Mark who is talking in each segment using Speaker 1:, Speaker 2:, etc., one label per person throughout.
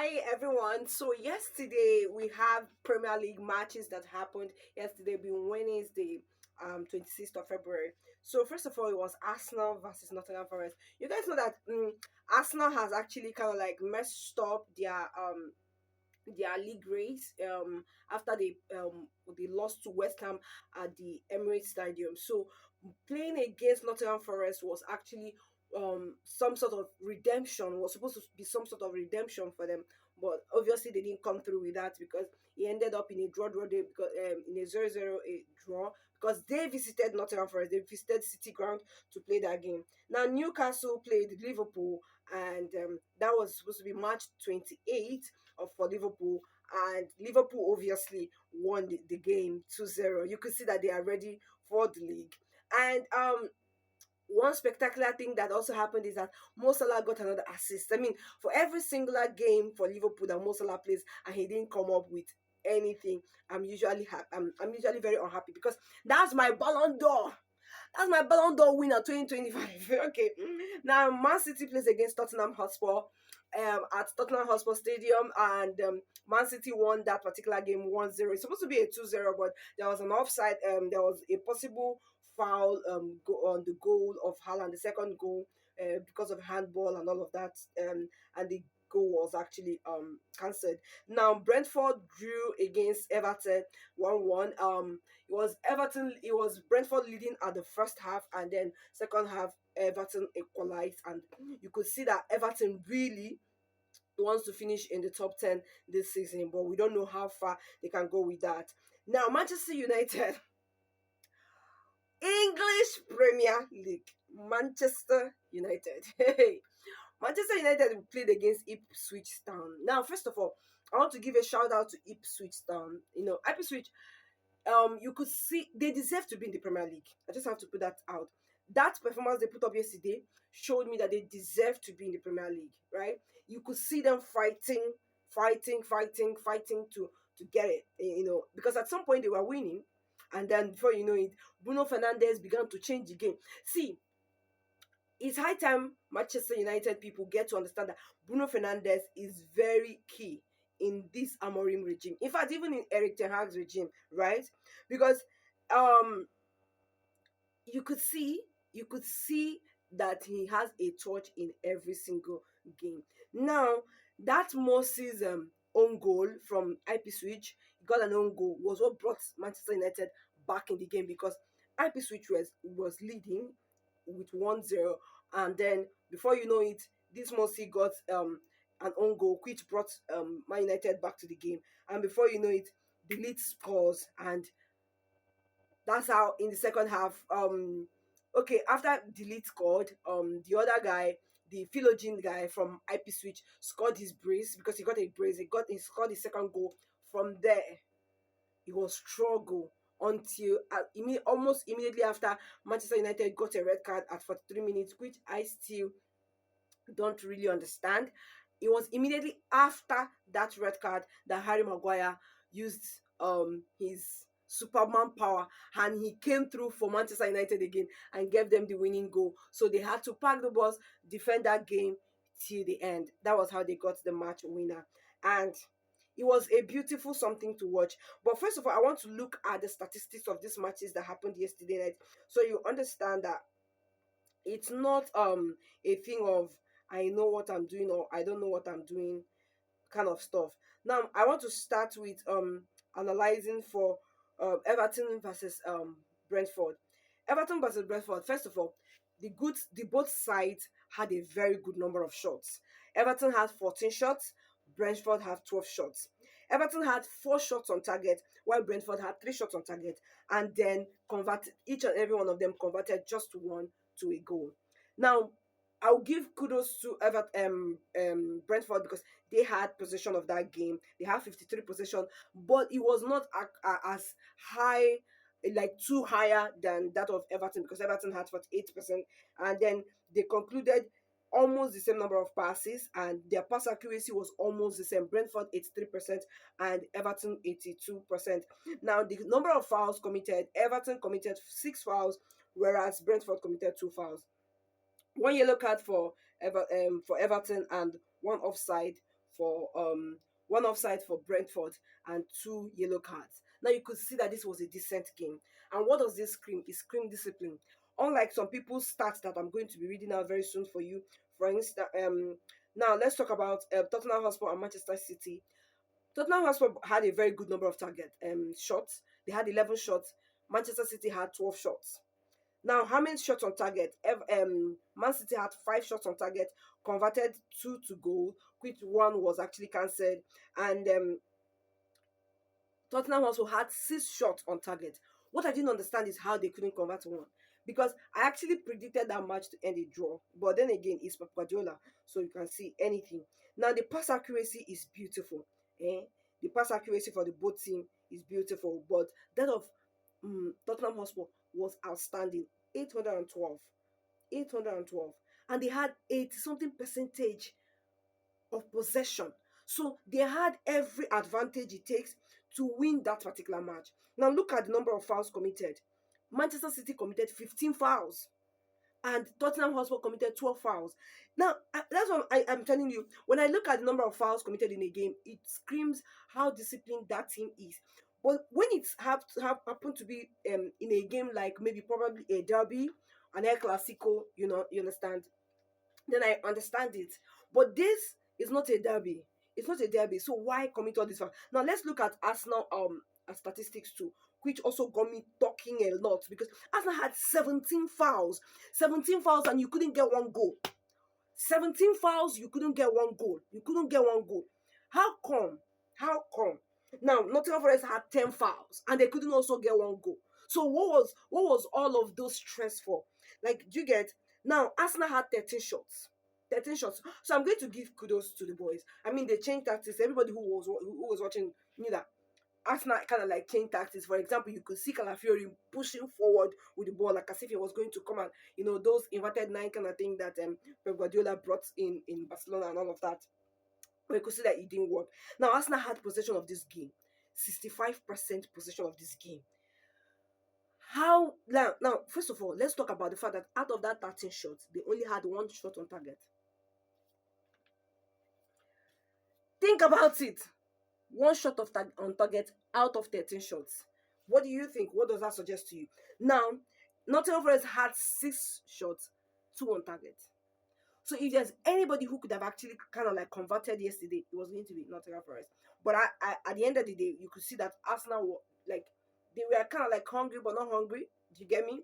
Speaker 1: Hi everyone. So yesterday we have Premier League matches that happened yesterday being Wednesday, 26th of February. So first of all, it was Arsenal versus Nottingham Forest. You guys know that Arsenal has actually kind of like messed up their league race after they lost to West Ham at the Emirates Stadium. So playing against Nottingham Forest was actually some sort of redemption, was supposed to be some sort of redemption for them, but obviously they didn't come through with that because he ended up in a draw day, because in a 0-0 a draw, because they visited Nottingham Forest, they visited City Ground to play that game. Now Newcastle played Liverpool, and that was supposed to be match 28 of for Liverpool, and Liverpool obviously won the game 2-0. You could see that they are ready for the league. And one spectacular thing that also happened is that Mo Salah got another assist. I mean, for every singular game for Liverpool that Mo Salah plays and he didn't come up with anything, I'm usually very unhappy because that's my Ballon d'Or. That's my Ballon d'Or winner 2025. Okay. Now Man City plays against Tottenham Hotspur at Tottenham Hotspur Stadium, and Man City won that particular game 1-0. It's supposed to be a 2-0, but there was an offside. There was a possible foul on the goal of Haaland, the second goal, because of handball and all of that. And the goal was actually cancelled. Now Brentford drew against Everton 1-1. It was Brentford leading at the first half, and then second half Everton equalized, and you could see that Everton really wants to finish in the top 10 this season, but we don't know how far they can go with that. Now Manchester United, English Premier League, Manchester United. Hey, Manchester United played against Ipswich Town. Now, first of all, I want to give a shout out to Ipswich Town. Ipswich, you could see they deserve to be in the Premier League. I just have to put that out. That performance they put up yesterday showed me that they deserve to be in the Premier League, right? You could see them fighting to get it, because at some point they were winning, and then before you know it, Bruno Fernandes began to change the game. See, it's high time Manchester United people get to understand that Bruno Fernandes is very key in this Amorim regime. In fact, even in Eric Ten Hag's regime, right? Because um you could see that he has a touch in every single game. Now, that Moses own goal from Ipswich, he got an own goal, was what brought Manchester United back in the game, because Ipswich was leading with 1-0, and then before you know it, this Mosi got an own goal which brought Man United back to the game, and before you know it, the lead scores, and that's how in the second half, okay, after the lead scored, the other guy, the Philogene guy from Ipswich, scored his brace, because he got a brace. He scored his second goal. From there, it was struggle until almost immediately after Manchester United got a red card at 43 minutes, which I still don't really understand. It was immediately after that red card that Harry Maguire used his Superman power, and he came through for Manchester United again and gave them the winning goal. So they had to pack the bus, defend that game till the end. That was how they got the match winner. And it was a beautiful something to watch. But first of all, I want to look at the statistics of these matches that happened yesterday night, so you understand that it's not a thing of I know what I'm doing or I don't know what I'm doing kind of stuff. Now I want to start with analyzing for Everton versus Brentford. Everton versus Brentford. First of all, the both sides had a very good number of shots. Everton had 14 shots, Brentford had 12 shots. Everton had 4 shots on target, while Brentford had 3 shots on target, and then converted each and every one of them converted just one to a goal. Now, I'll give kudos to Brentford, because they had possession of that game. They had 53 possession, but it was not as high, like too higher than that of Everton, because Everton had 48%, and then they concluded almost the same number of passes, and their pass accuracy was almost the same. Brentford 83% and Everton 82%. Now, the number of fouls committed, Everton committed 6 fouls, whereas Brentford committed 2 fouls. One yellow card for Everton and one offside for one offside for Brentford, and two yellow cards. Now you could see that this was a decent game. And what does this scream? It scream discipline. Unlike some people's stats that I'm going to be reading out very soon for you. For instance, now let's talk about Tottenham Hotspur and Manchester City. Tottenham Hotspur had a very good number of target shots. They had 11 shots. Manchester City had 12 shots. Now, how many shots on target? Man City had 5 shots on target, converted 2 to goal, which one was actually cancelled, and Tottenham also had 6 shots on target. What I didn't understand is how they couldn't convert one. Because I actually predicted that match to end a draw. But then again, it's Pep Guardiola, so you can see anything. Now, the pass accuracy is beautiful. The pass accuracy for the both team is beautiful. But that of Tottenham Hotspur was outstanding. 812. 812. And they had 80 something percentage of possession. So they had every advantage it takes to win that particular match. Now look at the number of fouls committed. Manchester City committed 15 fouls and Tottenham Hotspur committed 12 fouls. Now, that's what I'm telling you. When I look at the number of fouls committed in a game, it screams how disciplined that team is. But when it's happen to be in a game like maybe probably a derby, an El Clasico, you understand, then I understand it. But this is not a derby. It's not a derby. So why commit all this fouls? Now let's look at Arsenal statistics too, which also got me talking a lot because Arsenal had 17 fouls. 17 fouls and you couldn't get one goal. 17 fouls, you couldn't get one goal. You couldn't get one goal. How come? How come? Now, Nottingham Forest had 10 fouls and they couldn't also get one goal. So what was all of those stress for? Like, do you get? Now, Arsenal had 13 shots. 13 shots. So I'm going to give kudos to the boys. I mean, they changed tactics. Everybody who was watching knew that Arsenal kind of like changed tactics. For example, you could see Calafiori pushing forward with the ball like as if he was going to come and, those inverted nine kind of thing that Pep Guardiola brought in Barcelona and all of that. But you could see that it didn't work. Now, Arsenal had possession of this game. 65% possession of this game. How now, first of all, let's talk about the fact that out of that 13 shots, they only had 1 shot on target. Think about it. 1 shot on target out of 13 shots. What do you think? What does that suggest to you? Now, Nottingham Forest had 6 shots, 2 on target. So if there's anybody who could have actually kind of like converted yesterday, it was going to be Nottingham Forest. But I at the end of the day, you could see that Arsenal were like, they were kind of like hungry but not hungry. Do you get me?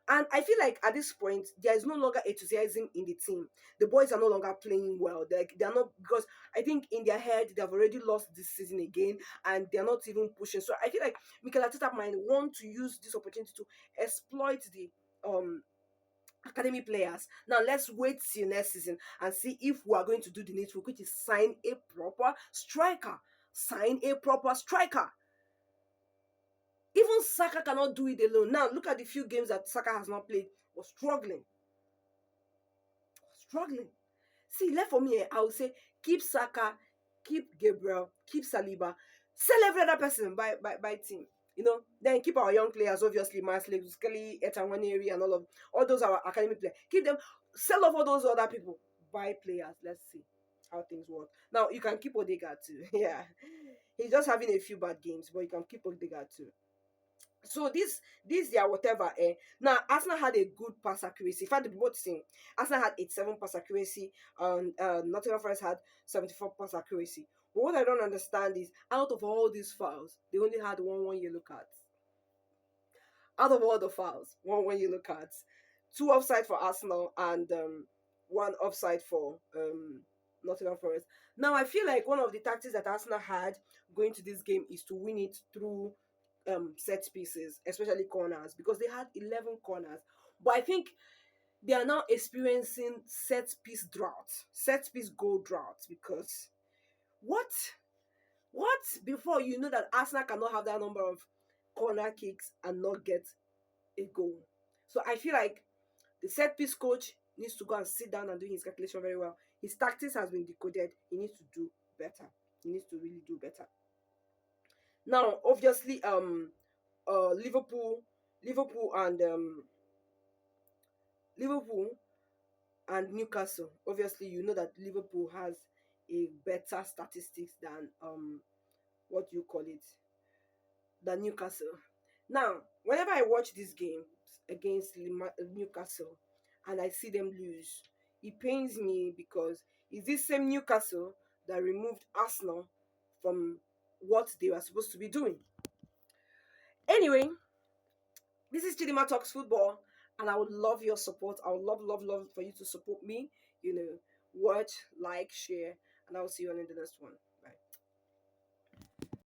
Speaker 1: And I feel like at this point, there is no longer enthusiasm in the team. The boys are no longer playing well. They're not, because I think in their head, they've already lost this season again, and they're not even pushing. So I feel like Mikel Arteta might want to use this opportunity to exploit the academy players. Now let's wait till next season and see if we are going to do the needful, which is sign a proper striker. Sign a proper striker. Even Saka cannot do it alone. Now, look at the few games that Saka has not played. Was struggling. Struggling. See, left for me, I would say, keep Saka, keep Gabriel, keep Saliba. Sell every other person by team. Then keep our young players, obviously, Marsley, Skelly, Etanwaneri, and all those are our academy players. Keep them. Sell off all those other people. Buy players. Let's see how things work. Now, you can keep Odegaard too. Yeah. He's just having a few bad games, but you can keep Odegaard too. So this yeah, whatever. Now Arsenal had a good pass accuracy. In fact, the both team, Arsenal had 87 pass accuracy, and Nottingham Forest had 74 pass accuracy. But what I don't understand is, out of all these fouls, they only had one yellow cards. Out of all the fouls, one yellow cards, 2 offside for Arsenal and 1 offside for Nottingham Forest. Now I feel like one of the tactics that Arsenal had going to this game is to win it through set pieces, especially corners, because they had 11 corners. But I think they are now experiencing set piece goal drought, because what before you know that Arsenal cannot have that number of corner kicks and not get a goal. So I feel like the set piece coach needs to go and sit down and do his calculation very well. His tactics has been decoded. He needs to do better. He needs to really do better. Now, obviously, Liverpool and Newcastle. Obviously, you know that Liverpool has a better statistics than what do you call it, than Newcastle. Now, whenever I watch this game against Newcastle and I see them lose, it pains me because it's this same Newcastle that removed Arsenal from what they were supposed to be doing. Anyway, this is Chidimma Talks Football, and I would love your support. I would love, love, love for you to support me. Watch, like, share, and I will see you on in the next one.